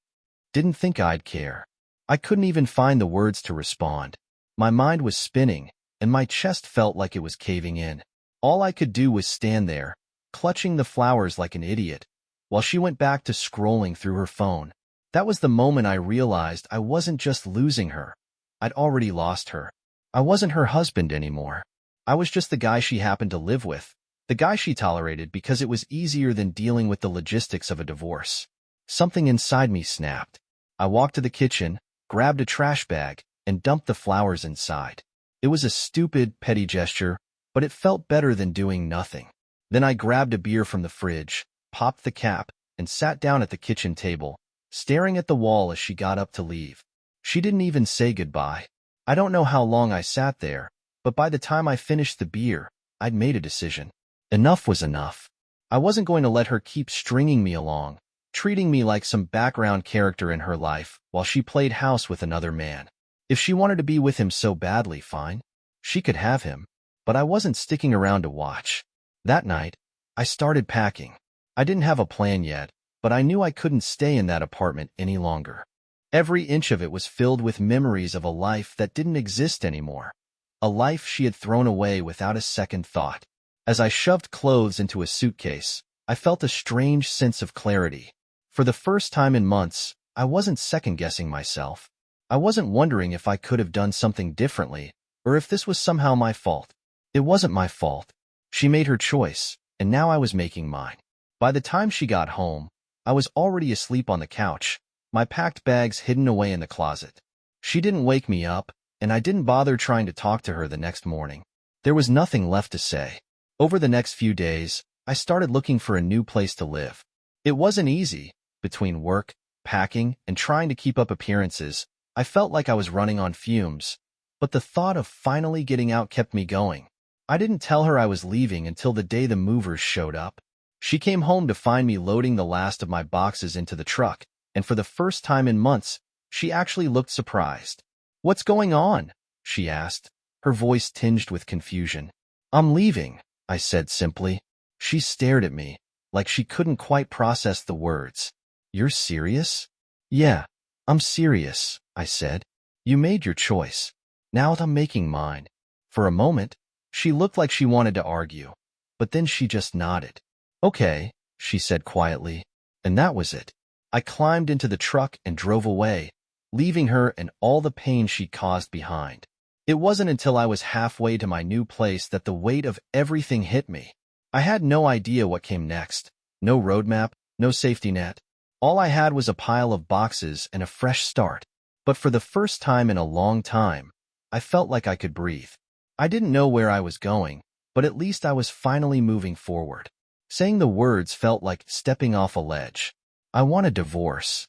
Didn't think I'd care." I couldn't even find the words to respond. My mind was spinning, and my chest felt like it was caving in. All I could do was stand there, clutching the flowers like an idiot, while she went back to scrolling through her phone. That was the moment I realized I wasn't just losing her. I'd already lost her. I wasn't her husband anymore. I was just the guy she happened to live with, the guy she tolerated because it was easier than dealing with the logistics of a divorce. Something inside me snapped. I walked to the kitchen, grabbed a trash bag, and dumped the flowers inside. It was a stupid, petty gesture, but it felt better than doing nothing. Then I grabbed a beer from the fridge, popped the cap, and sat down at the kitchen table, staring at the wall as she got up to leave. She didn't even say goodbye. I don't know how long I sat there, but by the time I finished the beer, I'd made a decision. Enough was enough. I wasn't going to let her keep stringing me along, treating me like some background character in her life while she played house with another man. If she wanted to be with him so badly, fine. She could have him. But I wasn't sticking around to watch. That night, I started packing. I didn't have a plan yet, but I knew I couldn't stay in that apartment any longer. Every inch of it was filled with memories of a life that didn't exist anymore, a life she had thrown away without a second thought. As I shoved clothes into a suitcase, I felt a strange sense of clarity. For the first time in months, I wasn't second-guessing myself. I wasn't wondering if I could have done something differently, or if this was somehow my fault. It wasn't my fault. She made her choice, and now I was making mine. By the time she got home, I was already asleep on the couch, my packed bags hidden away in the closet. She didn't wake me up, and I didn't bother trying to talk to her the next morning. There was nothing left to say. Over the next few days, I started looking for a new place to live. It wasn't easy. Between work, packing, and trying to keep up appearances, I felt like I was running on fumes. But the thought of finally getting out kept me going. I didn't tell her I was leaving until the day the movers showed up. She came home to find me loading the last of my boxes into the truck, and for the first time in months, she actually looked surprised. "What's going on?" she asked, her voice tinged with confusion. "I'm leaving," I said simply. She stared at me, like she couldn't quite process the words. "You're serious?" "Yeah, I'm serious," I said. "You made your choice. Now I'm making mine." For a moment, she looked like she wanted to argue, but then she just nodded. "Okay," she said quietly, and that was it. I climbed into the truck and drove away, leaving her and all the pain she'd caused behind. It wasn't until I was halfway to my new place that the weight of everything hit me. I had no idea what came next. No roadmap, no safety net. All I had was a pile of boxes and a fresh start. But for the first time in a long time, I felt like I could breathe. I didn't know where I was going, but at least I was finally moving forward. Saying the words felt like stepping off a ledge. I want a divorce.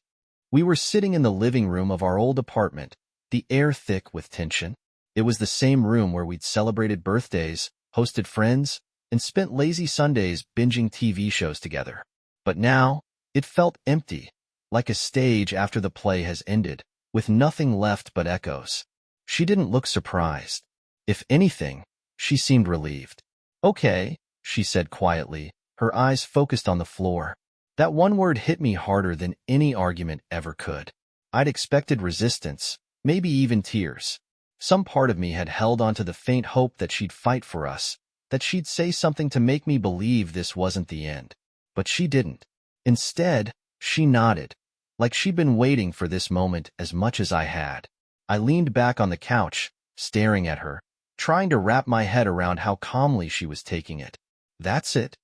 We were sitting in the living room of our old apartment, the air thick with tension. It was the same room where we'd celebrated birthdays, hosted friends, and spent lazy Sundays binging TV shows together. But now, it felt empty, like a stage after the play has ended, with nothing left but echoes. She didn't look surprised. If anything, she seemed relieved. "Okay," she said quietly, her eyes focused on the floor. That one word hit me harder than any argument ever could. I'd expected resistance, maybe even tears. Some part of me had held on to the faint hope that she'd fight for us, that she'd say something to make me believe this wasn't the end. But she didn't. Instead, she nodded, like she'd been waiting for this moment as much as I had. I leaned back on the couch, staring at her, trying to wrap my head around how calmly she was taking it. "That's it?"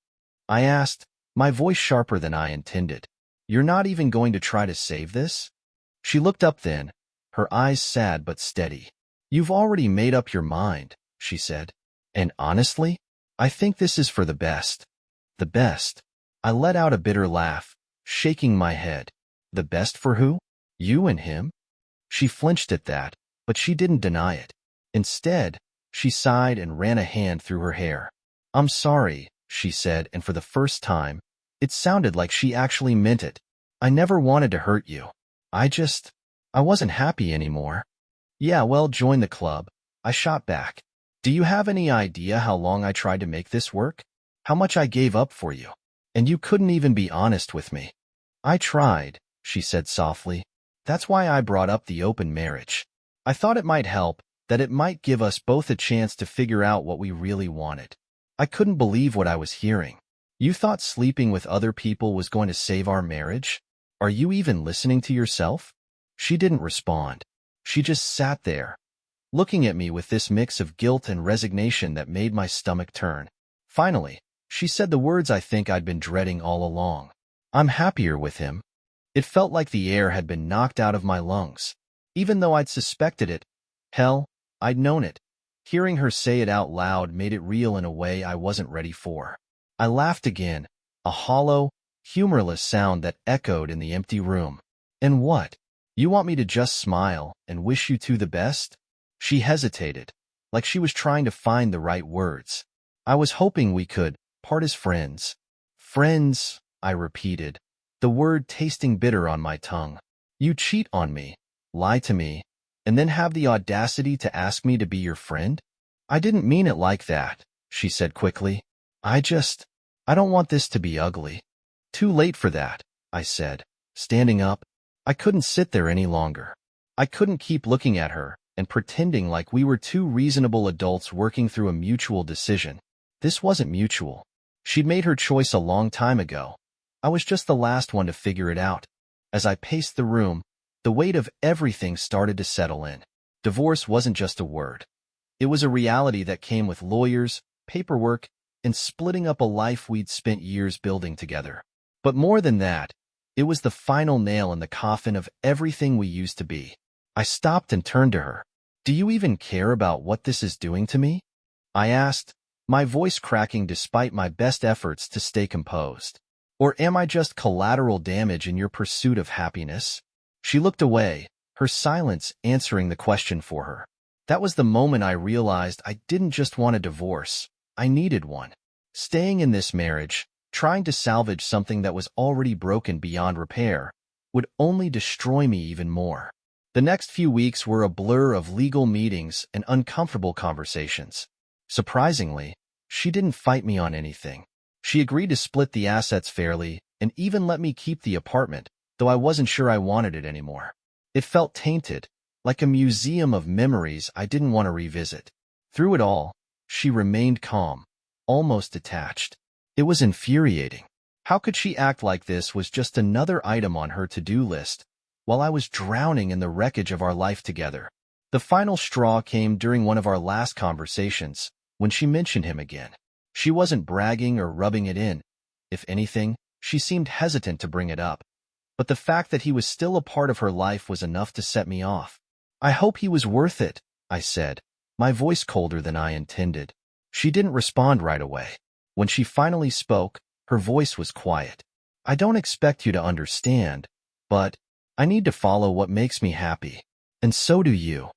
I asked, my voice sharper than I intended. "You're not even going to try to save this?" She looked up then, her eyes sad but steady. "You've already made up your mind," she said. "And honestly, I think this is for the best." "The best?" I let out a bitter laugh, shaking my head. "The best for who? You and him?" She flinched at that, but she didn't deny it. Instead, she sighed and ran a hand through her hair. "I'm sorry," she said, and for the first time, it sounded like she actually meant it. "I never wanted to hurt you. I wasn't happy anymore." "Yeah, well, join the club," I shot back. "Do you have any idea how long I tried to make this work? How much I gave up for you? And you couldn't even be honest with me." "I tried," she said softly. "That's why I brought up the open marriage. I thought it might help, that it might give us both a chance to figure out what we really wanted." I couldn't believe what I was hearing. "You thought sleeping with other people was going to save our marriage? Are you even listening to yourself?" She didn't respond. She just sat there, looking at me with this mix of guilt and resignation that made my stomach turn. Finally, she said the words I think I'd been dreading all along. "I'm happier with him." It felt like the air had been knocked out of my lungs. Even though I'd suspected it, hell, I'd known it. Hearing her say it out loud made it real in a way I wasn't ready for. I laughed again, a hollow, humorless sound that echoed in the empty room. "And what? You want me to just smile and wish you two the best?" She hesitated, like she was trying to find the right words. "I was hoping we could part as friends." "Friends," I repeated, the word tasting bitter on my tongue. "You cheat on me, lie to me, and then have the audacity to ask me to be your friend?" "I didn't mean it like that," she said quickly. I just, I don't want this to be ugly. Too late for that, I said, standing up. I couldn't sit there any longer. I couldn't keep looking at her and pretending like we were two reasonable adults working through a mutual decision. This wasn't mutual. She'd made her choice a long time ago. I was just the last one to figure it out. As I paced the room, the weight of everything started to settle in. Divorce wasn't just a word. It was a reality that came with lawyers, paperwork, and splitting up a life we'd spent years building together. But more than that, it was the final nail in the coffin of everything we used to be. I stopped and turned to her. Do you even care about what this is doing to me? I asked, my voice cracking despite my best efforts to stay composed. Or am I just collateral damage in your pursuit of happiness? She looked away, her silence answering the question for her. That was the moment I realized I didn't just want a divorce. I needed one. Staying in this marriage, trying to salvage something that was already broken beyond repair, would only destroy me even more. The next few weeks were a blur of legal meetings and uncomfortable conversations. Surprisingly, she didn't fight me on anything. She agreed to split the assets fairly and even let me keep the apartment, though I wasn't sure I wanted it anymore. It felt tainted, like a museum of memories I didn't want to revisit. Through it all, she remained calm, almost detached. It was infuriating. How could she act like this was just another item on her to-do list, while I was drowning in the wreckage of our life together? The final straw came during one of our last conversations, when she mentioned him again. She wasn't bragging or rubbing it in. If anything, she seemed hesitant to bring it up. But the fact that he was still a part of her life was enough to set me off. I hope he was worth it, I said, my voice colder than I intended. She didn't respond right away. When she finally spoke, her voice was quiet. I don't expect you to understand, but I need to follow what makes me happy. And so do you.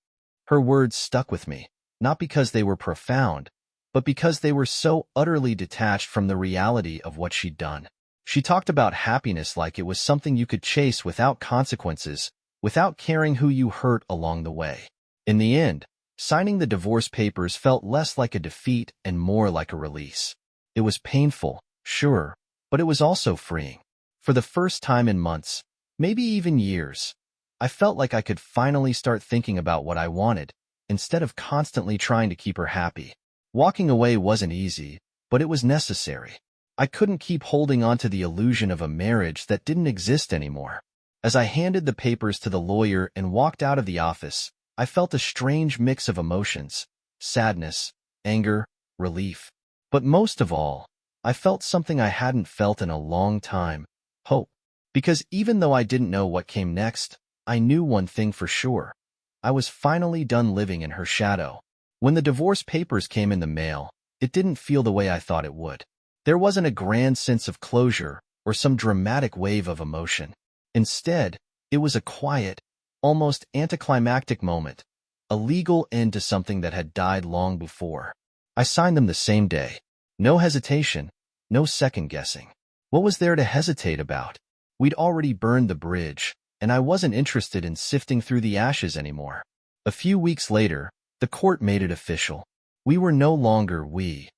Her words stuck with me, not because they were profound, but because they were so utterly detached from the reality of what she'd done. She talked about happiness like it was something you could chase without consequences, without caring who you hurt along the way. In the end, signing the divorce papers felt less like a defeat and more like a release. It was painful, sure, but it was also freeing. For the first time in months, maybe even years, I felt like I could finally start thinking about what I wanted, instead of constantly trying to keep her happy. Walking away wasn't easy, but it was necessary. I couldn't keep holding on to the illusion of a marriage that didn't exist anymore. As I handed the papers to the lawyer and walked out of the office, I felt a strange mix of emotions: sadness, anger, relief. But most of all, I felt something I hadn't felt in a long time: hope. Because even though I didn't know what came next, I knew one thing for sure. I was finally done living in her shadow. When the divorce papers came in the mail, it didn't feel the way I thought it would. There wasn't a grand sense of closure or some dramatic wave of emotion. Instead, it was a quiet, almost anticlimactic moment, a legal end to something that had died long before. I signed them the same day. No hesitation, no second-guessing. What was there to hesitate about? We'd already burned the bridge, and I wasn't interested in sifting through the ashes anymore. A few weeks later, the court made it official. We were no longer we.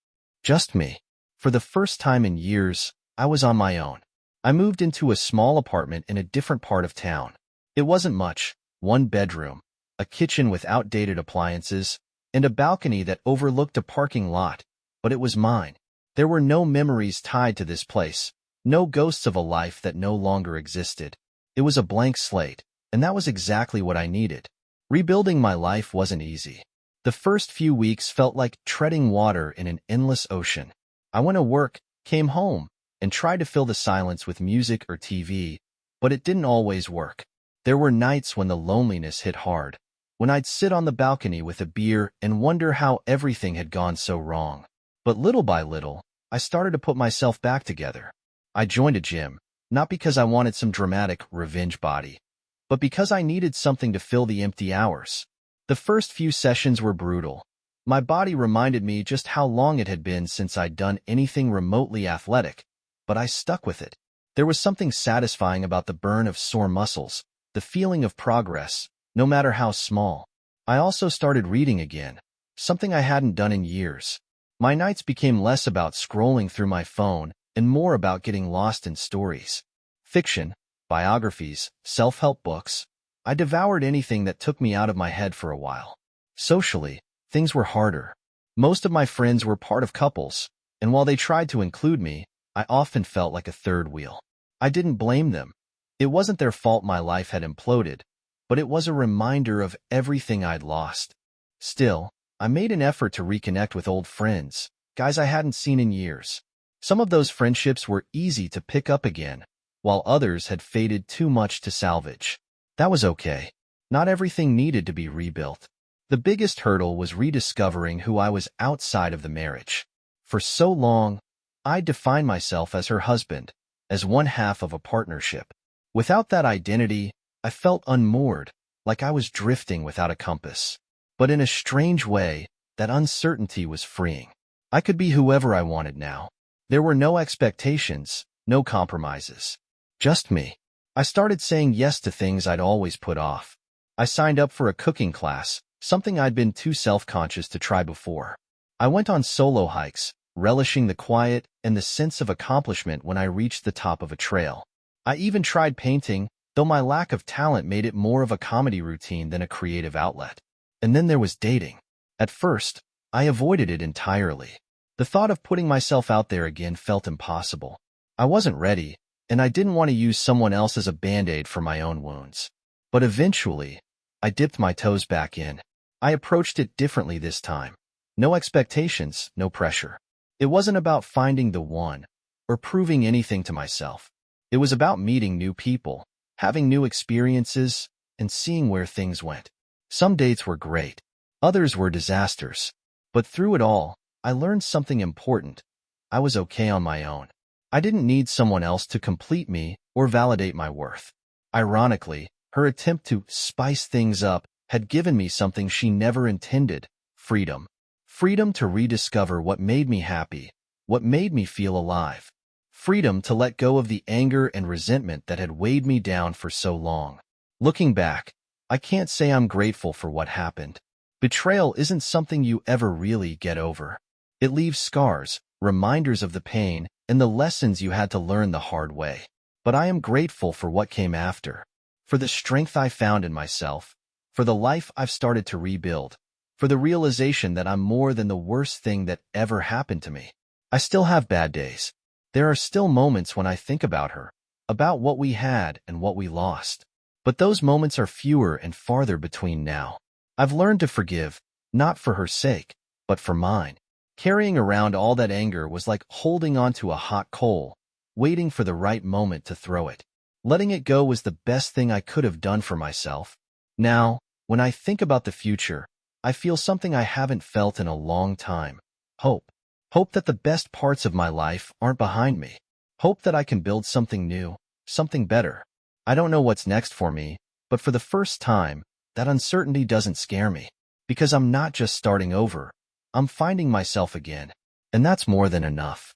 Just me. For the first time in years, I was on my own. I moved into a small apartment in a different part of town. It wasn't much: one bedroom, a kitchen with outdated appliances, and a balcony that overlooked a parking lot, but it was mine. There were no memories tied to this place, no ghosts of a life that no longer existed. It was a blank slate, and that was exactly what I needed. Rebuilding my life wasn't easy. The first few weeks felt like treading water in an endless ocean. I went to work, came home, and tried to fill the silence with music or TV, but it didn't always work. There were nights when the loneliness hit hard, when I'd sit on the balcony with a beer and wonder how everything had gone so wrong. But little by little, I started to put myself back together. I joined a gym, not because I wanted some dramatic revenge body, but because I needed something to fill the empty hours. The first few sessions were brutal. My body reminded me just how long it had been since I'd done anything remotely athletic, but I stuck with it. There was something satisfying about the burn of sore muscles, the feeling of progress, no matter how small. I also started reading again, something I hadn't done in years. My nights became less about scrolling through my phone and more about getting lost in stories. Fiction, biographies, self-help books. I devoured anything that took me out of my head for a while. Socially, things were harder. Most of my friends were part of couples, and while they tried to include me, I often felt like a third wheel. I didn't blame them. It wasn't their fault my life had imploded, but it was a reminder of everything I'd lost. Still, I made an effort to reconnect with old friends, guys I hadn't seen in years. Some of those friendships were easy to pick up again, while others had faded too much to salvage. That was okay. Not everything needed to be rebuilt. The biggest hurdle was rediscovering who I was outside of the marriage. For so long, I defined myself as her husband, as one half of a partnership. Without that identity, I felt unmoored, like I was drifting without a compass. But in a strange way, that uncertainty was freeing. I could be whoever I wanted now. There were no expectations, no compromises. Just me. I started saying yes to things I'd always put off. I signed up for a cooking class, something I'd been too self-conscious to try before. I went on solo hikes, relishing the quiet and the sense of accomplishment when I reached the top of a trail. I even tried painting, though my lack of talent made it more of a comedy routine than a creative outlet. And then there was dating. At first, I avoided it entirely. The thought of putting myself out there again felt impossible. I wasn't ready, and I didn't want to use someone else as a band-aid for my own wounds. But eventually, I dipped my toes back in. I approached it differently this time. No expectations, no pressure. It wasn't about finding the one or proving anything to myself. It was about meeting new people, having new experiences, and seeing where things went. Some dates were great. Others were disasters. But through it all, I learned something important. I was okay on my own. I didn't need someone else to complete me or validate my worth. Ironically, her attempt to spice things up had given me something she never intended: freedom. Freedom to rediscover what made me happy, what made me feel alive. Freedom to let go of the anger and resentment that had weighed me down for so long. Looking back, I can't say I'm grateful for what happened. Betrayal isn't something you ever really get over. It leaves scars, reminders of the pain, and the lessons you had to learn the hard way. But I am grateful for what came after, for the strength I found in myself, for the life I've started to rebuild, for the realization that I'm more than the worst thing that ever happened to me. I still have bad days. There are still moments when I think about her, about what we had and what we lost. But those moments are fewer and farther between now. I've learned to forgive, not for her sake, but for mine. Carrying around all that anger was like holding onto a hot coal, waiting for the right moment to throw it. Letting it go was the best thing I could have done for myself. Now, when I think about the future, I feel something I haven't felt in a long time: hope. Hope that the best parts of my life aren't behind me. Hope that I can build something new, something better. I don't know what's next for me, but for the first time, that uncertainty doesn't scare me. Because I'm not just starting over, I'm finding myself again. And that's more than enough.